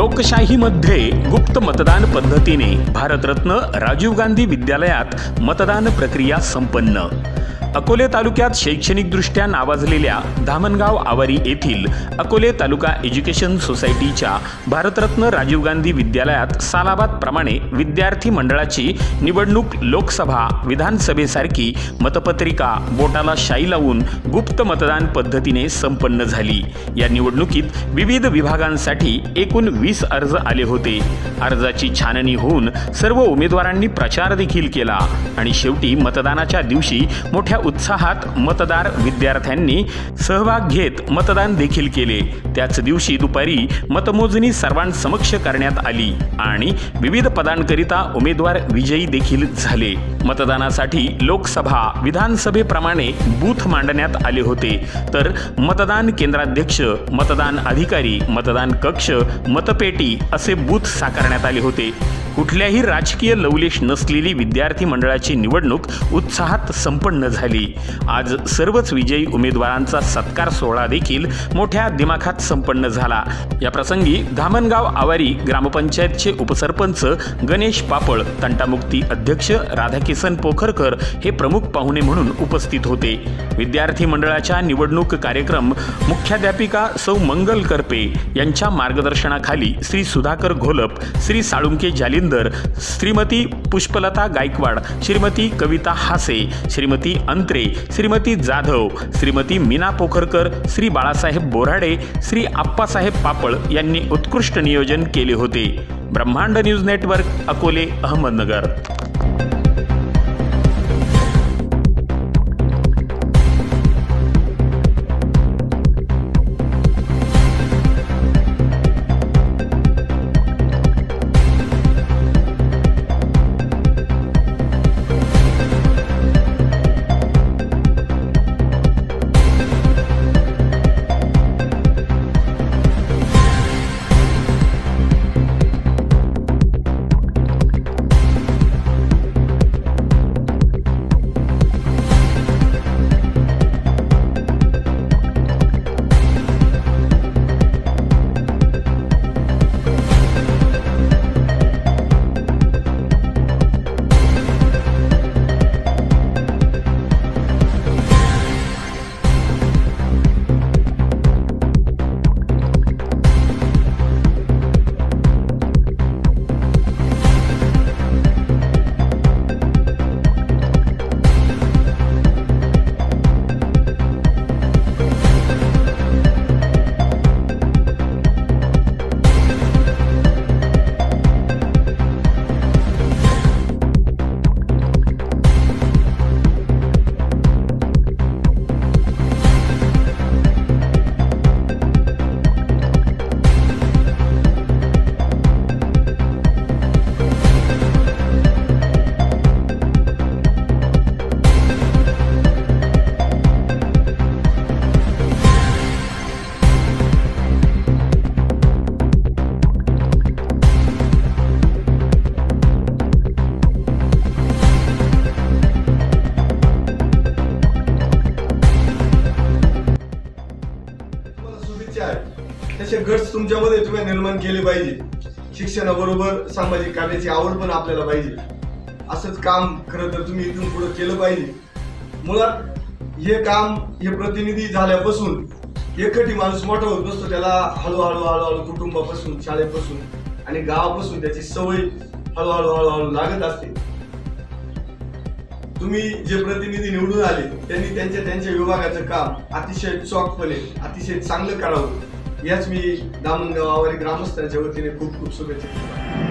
लोकशाहीमध्ये गुप्त मतदान पद्धतीने भारतरत्न राजीव गांधी विद्यालयात मतदान प्रक्रिया संपन्न। अकोले तालुक्यात शैक्षणिकदृष्ट्या नावाजलेल्या धामणगाव आवारी येथील अकोले तालुका एज्युकेशन सोसायटीच्या भारतरत्न राजीव गांधी विद्यालयात सालाबादप्रमाणे विद्यार्थी मंडळाची निवडणूक लोकसभा विधानसभेसारखी मतपत्रिका बोटाला शाई लावून गुप्त मतदान पद्धतीने संपन्न झाली। या निवडणुकीत विविध विभागांसाठी एकूण 20 अर्ज आले होते। अर्जाची छाननी होऊन सर्व उमेदवारांनी प्रचार देखील केला आणि शेवटी मतदानाच्या दिवशी मोठ्या उत्साहात मतदार विद्यार्थ्यांनी सहभाग घेत मतदान देखील केले। त्याच दिवशी दुपारी मतमोजणी सर्वांसमक्ष करण्यात आली आणि विविध पदांकरिता उमेदवार विजयी देखील झाले। मतदानासाठी लोकसभा विधानसभेप्रमाणे बूथ मांडण्यात आले होते, तर मतदान केंद्राध्यक्ष, मतदान अधिकारी, मतदान कक्ष, मतपेटी असे बूथ साकारण्यात आले होते। कुठल्याही राजकीय लवलेश नसलेली विद्यार्थी मंडळाची निवडणूक उत्साहात संपन्न झाली। आज सर्वच विजयी उमेदवारांचा सत्कार सोहळा देखील मोठ्या दिमाखात संपन्न झाला। या प्रसंगी धामणगाव आवारी ग्रामपंचायतचे उपसरपंच गणेश पापळ, तंटामुक्ती अध्यक्ष राधाकिसन पोखरकर हे प्रमुख पाहुणे म्हणून उपस्थित होते। विद्यार्थी मंडळाच्या निवडणूक कार्यक्रम मुख्याध्यापिका सौ मंगल करपे यांच्या मार्गदर्शनाखाली श्री सुधाकर घोलप, श्री साळुंके जालिंदर, श्रीमती पुष्पलता गायकवाड, श्रीमती कविता हासे, श्रीमती अंत्रे, श्रीमती जाधव, श्रीमती मीना पोखरकर, श्री बाळासाहेब बोराडे, श्री आप्पासाहेब पापळ यांनी उत्कृष्ट नियोजन केले होते। ब्रह्मांड न्यूज नेटवर्क, अकोले, अहमदनगर। तसे गट्स तुमच्यामध्ये तुम्ही निर्माण केले पाहिजे। शिक्षणाबरोबर सामाजिक कार्याची आवड पण आपल्याला पाहिजे। असंच काम खरं तर तुम्ही इथून पुढे केलं पाहिजे। मुळात हे काम, हे प्रतिनिधी झाल्यापासून एकटी माणूस मोठा होत नसतो, त्याला हळूहळू कुटुंबापासून, शाळेपासून आणि गावापासून त्याची सवय हळूहळू लागत असते। तुम्ही जे प्रतिनिधी निवडून आले त्यांनी त्यांच्या विभागाचं काम अतिशय चोखपणे, अतिशय चांगलं करावं, याच मी धामणगाव आवारी ग्रामस्थांच्या वतीने खूप शुभेच्छा देतो।